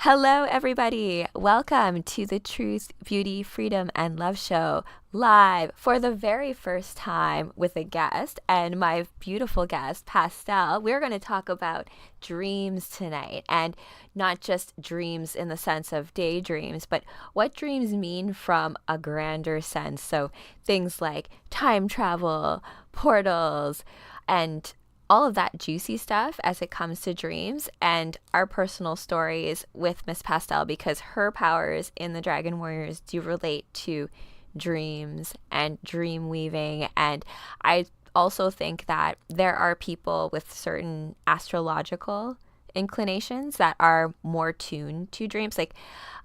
Hello, everybody. Welcome to the Truth, Beauty, Freedom, and Love Show, live for the very first time with a guest and my beautiful guest, Pastel. We're going to talk about dreams tonight, and not just dreams in the sense of daydreams, but what dreams mean from a grander sense. So things like time travel, portals, and all of that juicy stuff as it comes to dreams and our personal stories with Miss Pastel, because her powers in the Dragon Warriors do relate to dreams and dream weaving. And I also think that there are people with certain astrological inclinations that are more tuned to dreams. Like,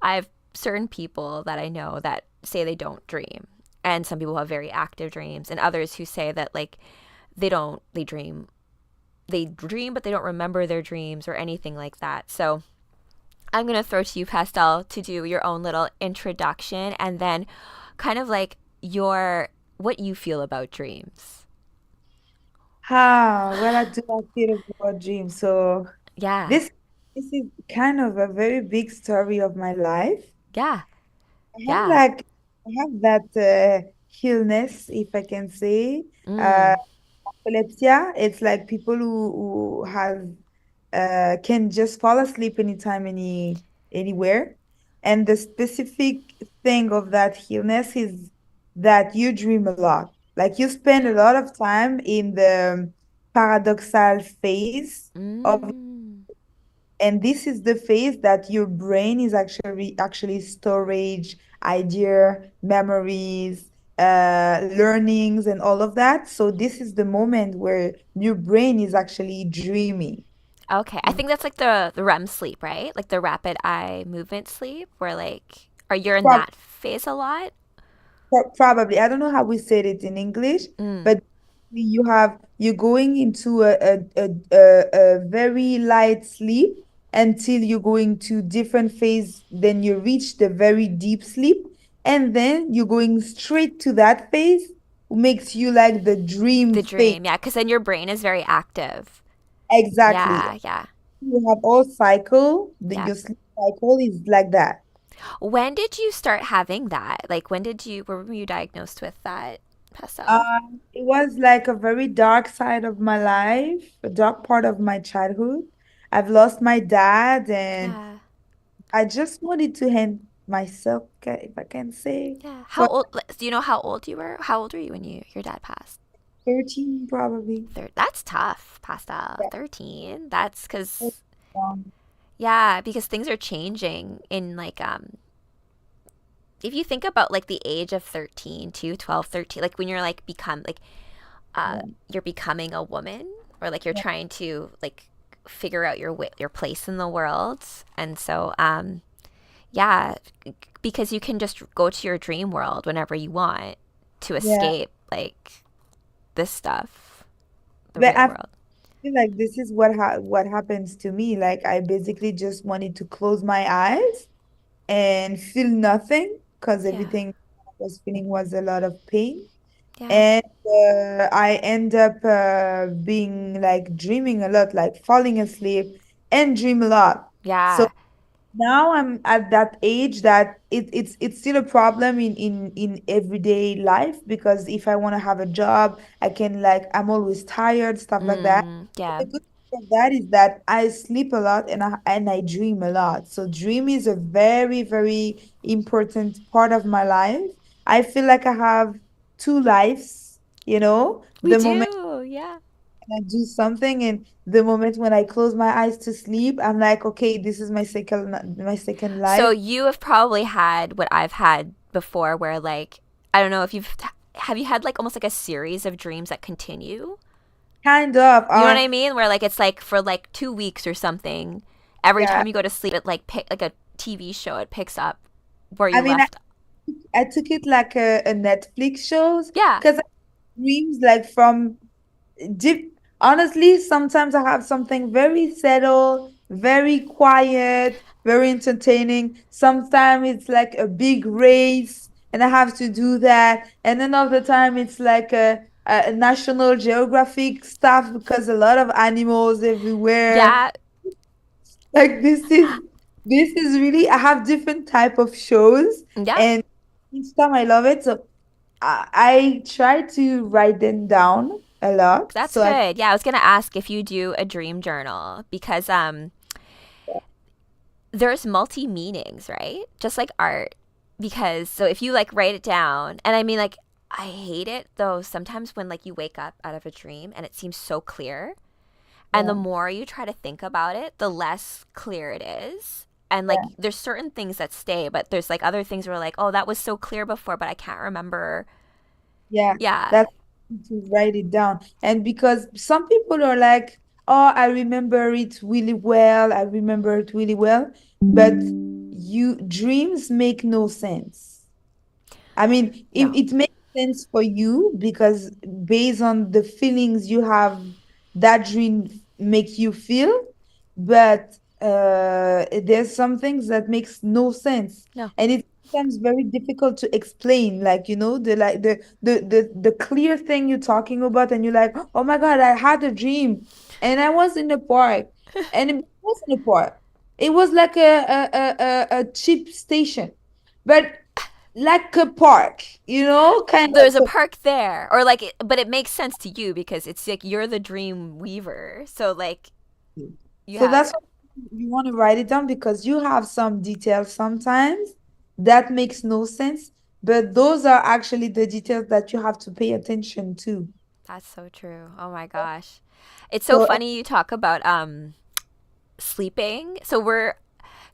I have certain people that I know that say they don't dream, and some people have very active dreams, and others who say that, like, they dream, but they don't remember their dreams or anything like that. So I'm going to throw to you, Pastel, to do your own little introduction and then kind of like what you feel about dreams. Well, I do not feel about dreams. So Yeah. this this is kind of a very big story of my life. Yeah. I have Yeah. like I have that illness, if I can say, uh, Mm. epilepsy. It's like people who have can just fall asleep anytime, anywhere. And the specific thing of that illness is that you dream a lot. Like you spend a lot of time in the paradoxal phase of, Mm. and this is the phase that your brain is actually storage, idea, memories, learnings, and all of that. So this is the moment where your brain is actually dreaming. Okay. I think that's like the REM sleep, right? Like the rapid eye movement sleep, where like, are you in that phase a lot? Probably. I don't know how we said it in English, Mm. but you're going into a very light sleep until you're going to different phase, then you reach the very deep sleep, and then you're going straight to that phase, makes you like the dream The phase. dream. Yeah. Because then your brain is very active. Exactly. Yeah. Yeah. You have all cycle, Yeah. your sleep cycle is like that. When did you start having that? Like, where were you diagnosed with that, Pastel? It was like a very dark side of my life, a dark part of my childhood. I've lost my dad, and Yeah. I just wanted to end myself, if I can say, Yeah. How for old, do you know how old you were? How old were you when your dad passed? 13 probably. That's tough, Pastel. Yeah. 13. That's because, Um, yeah, because things are changing in like, if you think about like the age of 13 to 12, 13, like when you're like yeah, you're becoming a woman, or like you're yeah, trying to like figure out your place in the world. And so, yeah, because you can just go to your dream world whenever you want to yeah. escape like this stuff, the But real I world. feel like this is what happens to me. Like I basically just wanted to close my eyes and feel nothing because Yeah. everything I was feeling was a lot of pain. Yeah. And I end up being like dreaming a lot, like falling asleep and dream a lot. So Yeah. now I'm at that age that it's still a problem in everyday life, because if I want to have a job, I can, like, I'm always tired, stuff like that. But Yeah. the good thing of that is that I sleep a lot, and I dream a lot. So dream is a very, very important part of my life. I feel like I have two lives, We the moment do. Yeah. I do something, and the moment when I close my eyes to sleep, I'm like, okay, this is my second So life. you have probably had what I've had before, where like, I don't know if have you had like almost like a series of dreams that continue? Kind of. You know what I mean? Where like it's like for like 2 weeks or something. Every Yeah. time you go to sleep, it like like a TV show. It picks up where I you mean, I, left. I took it like a Netflix shows, Yeah. because dreams like from deep. Honestly, sometimes I have something very settled, very quiet, very entertaining. Sometimes it's like a big race, and I have to do that. And another time it's like a National Geographic stuff, because a lot of animals everywhere. Yeah. Like this is This is really, I have different type of shows, Yeah, and each time I love it. So I try to write them down a lot. that's So I good. Yeah, I was gonna ask if you do a dream journal because there's multi meanings, right? Just like art. Because so if you like write it down, and I mean like I hate it though sometimes when like you wake up out of a dream and it seems so clear, and the yeah, more you try to think about it, the less clear it is. And like yeah. there's certain things that stay, but there's like other things where like, oh, that was so clear before, but I can't remember. Yeah, Yeah. that's to write it down. And because some people are like, oh, I remember it really well. I remember it really well. But you dreams make no sense. I mean, No. it makes sense for you because based on the feelings you have, that dream make you feel, but there's some things that makes no sense, No. and it's sometimes very difficult to explain. Like the like the clear thing you're talking about, and you're like, oh my God, I had a dream, and I was in the park, and it wasn't a park. It was like a cheap station, but like a park, kind There's a of. park there, or like but it makes sense to you because it's like you're the dream weaver, so like you So have. that's why you want to write it down because you have some details sometimes that makes no sense, but those are actually the details that you have to pay attention to. That's so true. Oh my gosh. It's so So, funny you talk about sleeping. So we're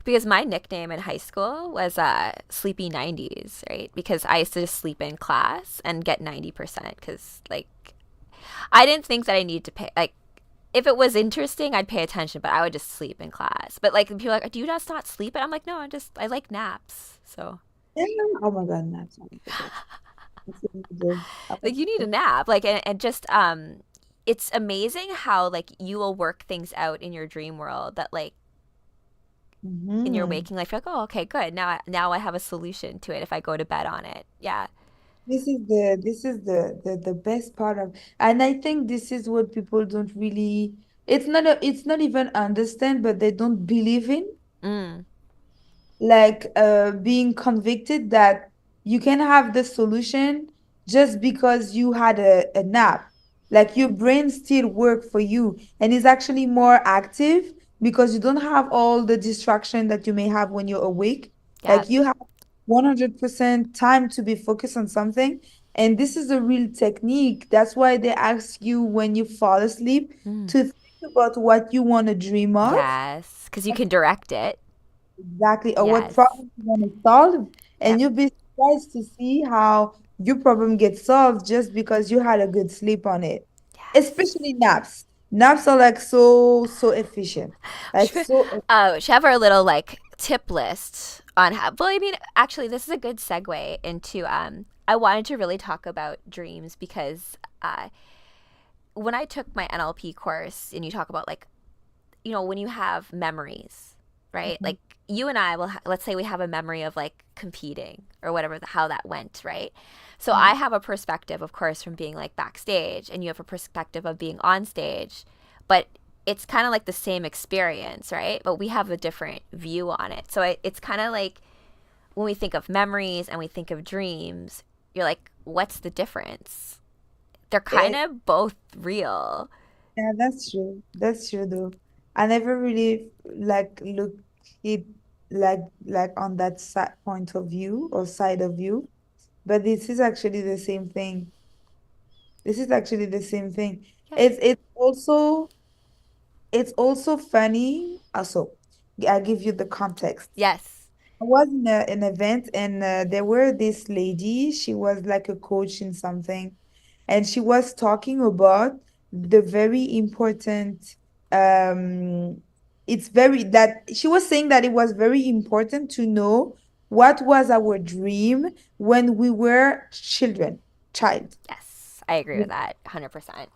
because my nickname in high school was Sleepy 90s, right? Because I used to just sleep in class and get 90% cuz like I didn't think that I needed to pay like if it was interesting, I'd pay attention, but I would just sleep in class. But like people are like, "Do you just not sleep?" And I'm like, "No, I like naps." So yeah. Oh my God, that's not that's what you do. like you need a nap like and just it's amazing how like you will work things out in your dream world that like in your Mhm. waking life you're like, oh, okay, good, now I have a solution to it if I go to bed on it. Yeah. This is the best part of, and I think this is what people don't really, it's not even understand, but they don't believe in. Mm. Like being convicted that you can have the solution just because you had a nap. Like your brain still work for you and is actually more active because you don't have all the distraction that you may have when you're awake. Yeah. Like you have 100% time to be focused on something. And this is a real technique. That's why they ask you when you fall asleep Mm. to think about what you want to dream of. Yes, because you can direct it. Exactly, or what Yes. problem you want to solve, Yep. and you'll be surprised to see how your problem gets solved just because you had a good sleep on it. Yes. Especially naps. Naps are like so efficient. Like should, so should have our little like tip list on how. Well, I mean, actually, this is a good segue into. I wanted to really talk about dreams because when I took my NLP course, and you talk about like when you have memories, right? Mhm. Like you and I will, let's say we have a memory of like competing or whatever, how that went, right? So Yeah. I have a perspective, of course, from being like backstage, and you have a perspective of being on stage, but it's kind of like the same experience, right? But we have a different view on it. So it's kind of like when we think of memories and we think of dreams, you're like, what's the difference? They're kind Eh, of both real. yeah, that's true. That's true though. I never really like look it like on that side point of view or side of view, but this is actually the same thing. This is actually the same thing. Yeah. It's also funny. Also, I'll give you the context. Yes. I was in an event and there were this lady. She was like a coach in something, and she was talking about the very important. Um, it's very that she was saying that it was very important to know what was our dream when we were child. Yes. I agree with that 100%.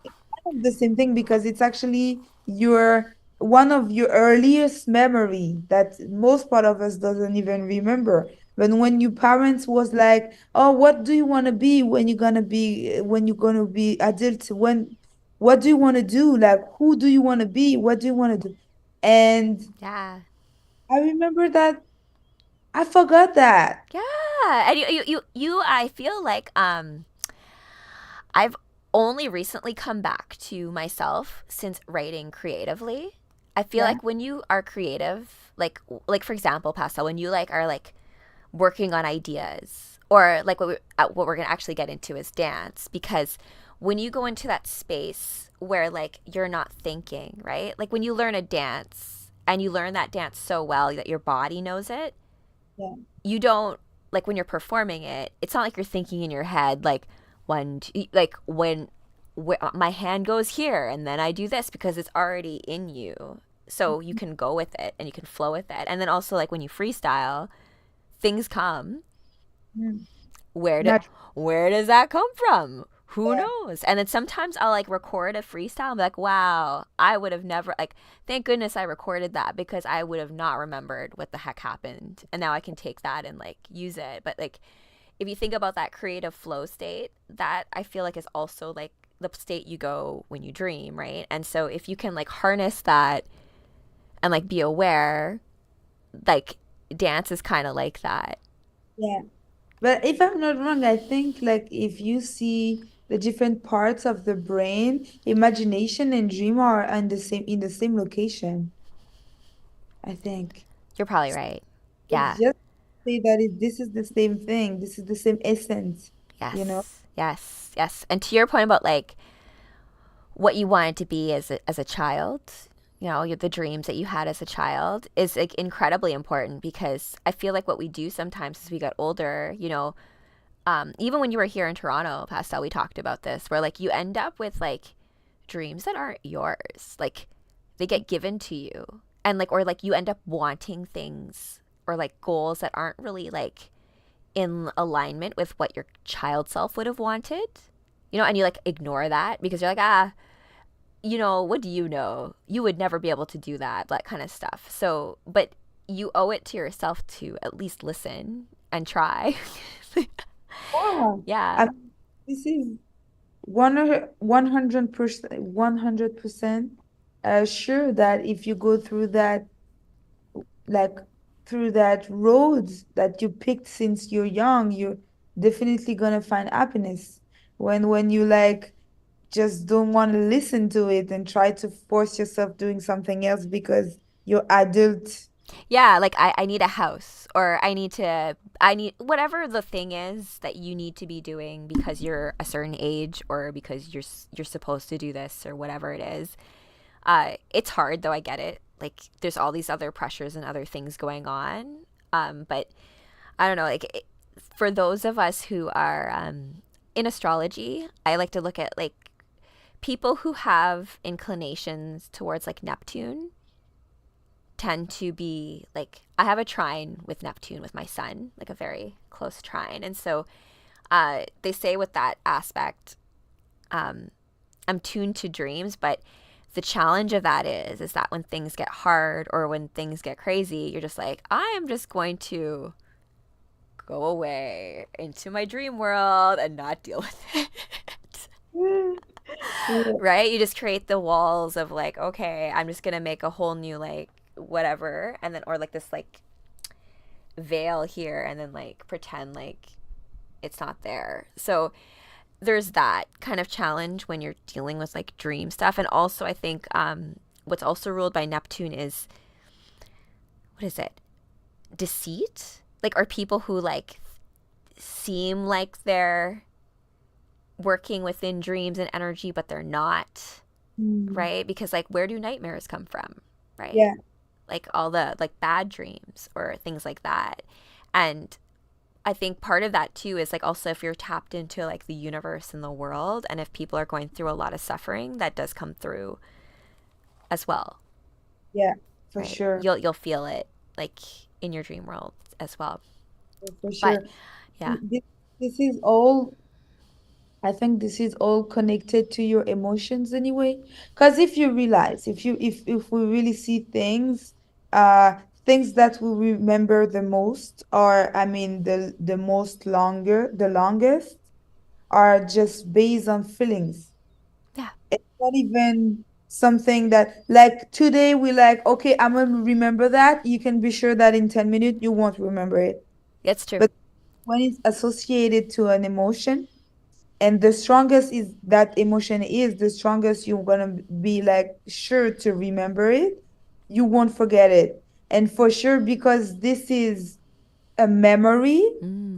Of the same thing because it's actually your one of your earliest memory that most part of us doesn't even remember. But when your parents was like, "Oh, what do you want to be when you're gonna be adult? What do you want to do? Like, who do you want to be? What do you want to do?" And Yeah. I remember that. I forgot that. Yeah, and I feel like I've only recently come back to myself since writing creatively. I feel Yeah. like when you are creative, like for example, Pastel, when you like are like working on ideas, or like what we're gonna actually get into is dance, because when you go into that space where like you're not thinking, right? Like when you learn a dance and you learn that dance so well that your body knows it, Yeah. you don't, like when you're performing it, it's not like you're thinking in your head like one two, like when my hand goes here and then I do this, because it's already in you. So you can go with it and you can flow with it. And then also like when you freestyle, things come. Mm. Where do Not. where does that come from? Who Yeah. knows? And then sometimes I'll like record a freestyle and be like, wow, I would have never, like, thank goodness I recorded that, because I would have not remembered what the heck happened. And now I can take that and like use it. But like if you think about that creative flow state, that I feel like is also like the state you go when you dream, right? And so if you can like harness that and like be aware, like dance is kind of like that. Yeah. But if I'm not wrong, I think like if you see the different parts of the brain, imagination and dream are in the same location, I think. You're probably right. It's Yeah. just say that this is the same thing. This is the same essence, you know? Yes. Yes. Yes. And to your point about like what you wanted to be as a child, you know, the dreams that you had as a child is like incredibly important, because I feel like what we do sometimes as we get older, you know, even when you were here in Toronto, Pastel, we talked about this, where like you end up with like dreams that aren't yours. Like they get given to you. And like, or like you end up wanting things or like goals that aren't really like in alignment with what your child self would have wanted. You know, and you like ignore that because you're like, ah, you know, what do you know? You would never be able to do that, that kind of stuff. So, but you owe it to yourself to at least listen and try. Yeah. Yeah. I mean, this is 100%, 100% sure that if you go through that, like through that road that you picked since you're young, you're definitely gonna find happiness. When you like just don't want to listen to it and try to force yourself doing something else because you're adult. Yeah, like I need a house, or I need whatever the thing is that you need to be doing because you're a certain age, or because you're supposed to do this, or whatever it is. It's hard though, I get it. Like there's all these other pressures and other things going on. But I don't know, like for those of us who are in astrology, I like to look at like people who have inclinations towards like Neptune tend to be like, I have a trine with Neptune with my son, like a very close trine. And so they say with that aspect, um, I'm tuned to dreams, but the challenge of that is that when things get hard or when things get crazy, you're just like, I am just going to go away into my dream world and not deal with it. Yeah. Right? You just create the walls of like, okay, I'm just gonna make a whole new like whatever, and then or like this like veil here, and then like pretend like it's not there. So there's that kind of challenge when you're dealing with like dream stuff. And also I think what's also ruled by Neptune is, what is it, deceit, like are people who like seem like they're working within dreams and energy but they're not, Mm. right? Because like where do nightmares come from, right? Yeah, Like all the like bad dreams or things like that. And I think part of that too is like also if you're tapped into like the universe and the world, and if people are going through a lot of suffering, that does come through as well, yeah, for right? sure. You'll feel it like in your dream world as well. For But sure. yeah. This is all, I think this is all connected to your emotions anyway. Because if you realize, if we really see things, things that we remember the most, or I mean the most longer, the longest, are just based on feelings. Yeah. It's not even something that like today we like, okay, I'm gonna remember that. You can be sure that in 10 minutes you won't remember it. It's true. But when it's associated to an emotion, and the strongest is that emotion is, the strongest you're gonna be like sure to remember it. You won't forget it. And for sure, because this is a memory,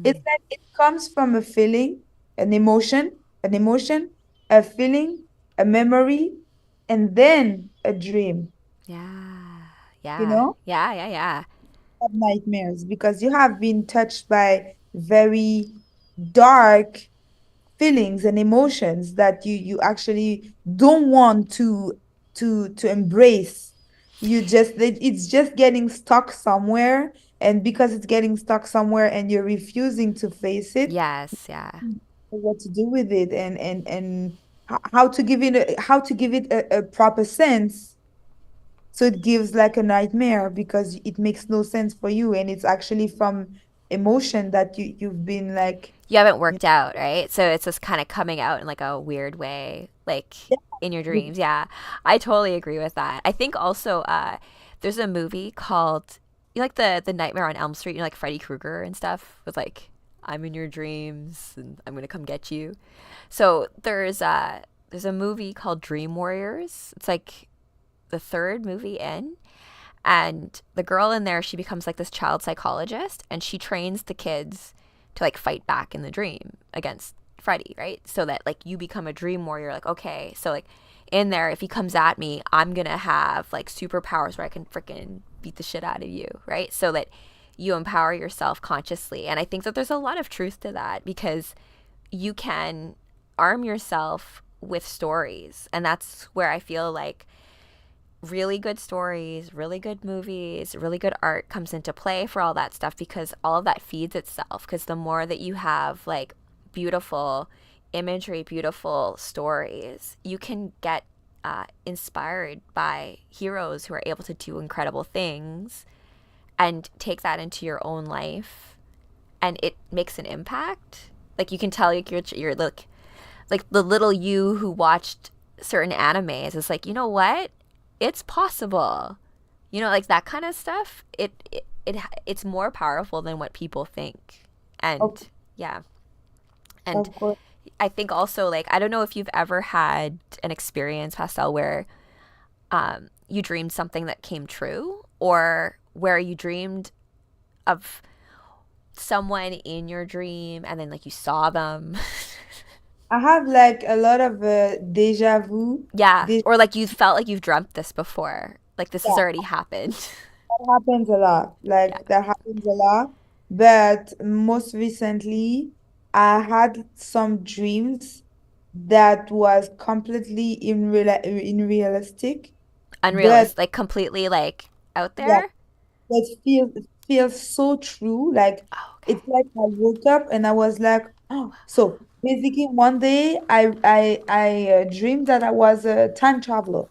it's Mm, like it comes from a feeling, an emotion, a feeling, a memory, and then a dream, yeah. you Yeah. know, Yeah. Yeah. Yeah. of nightmares, because you have been touched by very dark feelings and emotions that you actually don't want to embrace. It's just getting stuck somewhere, and because it's getting stuck somewhere and you're refusing to face it, Yes. Yeah. what to do with it, and how to give it a proper sense, so it gives like a nightmare because it makes no sense for you, and it's actually from emotion that you've been like, You haven't worked out, right? So it's just kind of coming out in like a weird way, like in your yeah. dreams. Yeah, I totally agree with that. I think also there's a movie called you like the Nightmare on Elm Street, you know, like Freddy Krueger and stuff with like I'm in your dreams and I'm gonna come get you. So there's a movie called Dream Warriors. It's like the third movie in, and the girl in there, she becomes like this child psychologist and she trains the kids to like fight back in the dream against Freddy, right? So that like you become a dream warrior, like, okay, so like in there, if he comes at me, I'm gonna have like superpowers where I can freaking beat the shit out of you, right? So that you empower yourself consciously. And I think that there's a lot of truth to that because you can arm yourself with stories. And that's where I feel like really good stories, really good movies, really good art comes into play for all that stuff because all of that feeds itself. Because the more that you have like beautiful imagery, beautiful stories, you can get inspired by heroes who are able to do incredible things and take that into your own life, and it makes an impact. Like you can tell like you're like the little you who watched certain animes is like, you know what? It's possible. You know, like that kind of stuff. It's more powerful than what people think. And of, yeah. And of course. I think also like I don't know if you've ever had an experience, Pastel, where you dreamed something that came true or where you dreamed of someone in your dream and then like you saw them. I have like a lot of deja vu. Yeah, This, or like you felt like you've dreamt this before. Like this has yeah, already happened. that happens a lot. Yeah. Like that happens a lot. But most recently, I had some dreams that was completely unrealistic. But Unrealistic, like completely like out yeah, there. but feels so true. Like Oh, okay. it's like I woke up and I was like, oh, so basically one day I dreamed that I was a time traveler.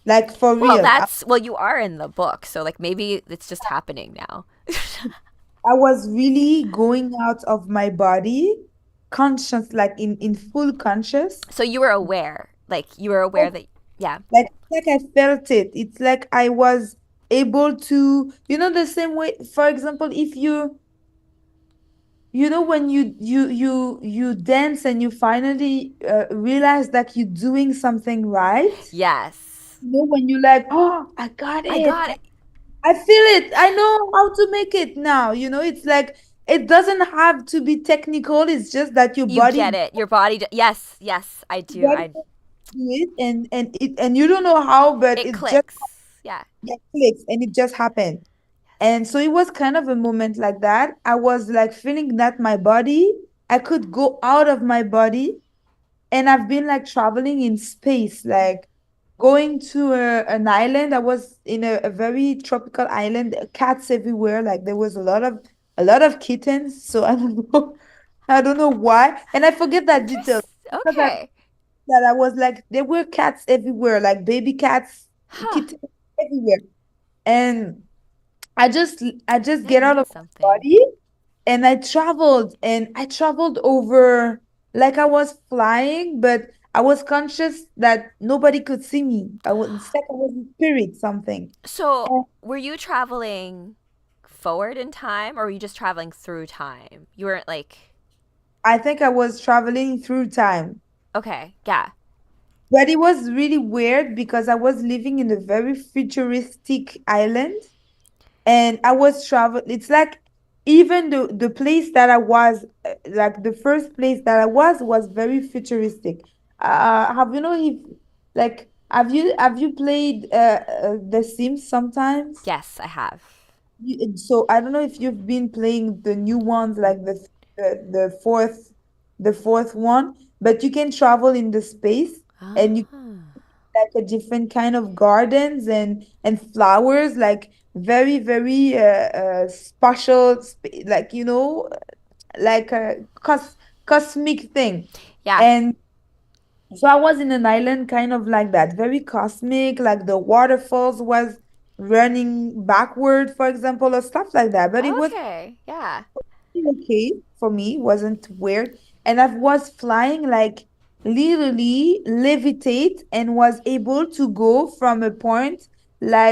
Like for Well, real. you are in the book, so like maybe it's just happening now. I was really going out of my body, conscious, like in full conscious. So you were aware, like you were aware that, yeah, Like I felt it. It's like I was able to, the same way, for example, if when you dance and you finally realize that you're doing something right. yes, When you like, oh, I got I it. got it. I feel it. I know how to make it now. It's like it doesn't have to be technical. It's just that your You body get it. Your body. Yes, yes, I do. body I. do it, and you don't know how, but It it just clicks. Yeah. clicks and it just happened. And so it was kind of a moment like that. I was like feeling that my body, I could go out of my body, and I've been like traveling in space, like going to an island. I was in a very tropical island, cats everywhere. Like there was a lot of kittens. So I don't know why, and I forget that detail. Because Okay. that I was like, there were cats everywhere, like baby cats, Huh. kittens everywhere, and I just That get out of means my something. body, and I traveled over, like I was flying, but I was conscious that nobody could see me. It's like I was a spirit, something. So, And were you traveling forward in time or were you just traveling through time? You weren't like, I think I was traveling through time. okay, yeah. But it was really weird because I was living in a very futuristic island and I was traveling. It's like even the place that I was, like the first place that I was very futuristic. Have you know if like have you played The Sims sometimes? Yes, I have. So I don't know if you've been playing the new ones like the fourth one, but you can travel in the space and you Oh. like a different kind of gardens and flowers like very very special like like a cosmic thing. Yeah. And so I was in an island kind of like that, very cosmic, like the waterfalls was running backward, for example, or stuff like that. But it was Okay. Yeah. okay for me, wasn't weird. And I was flying like literally levitate and was able to go from a point like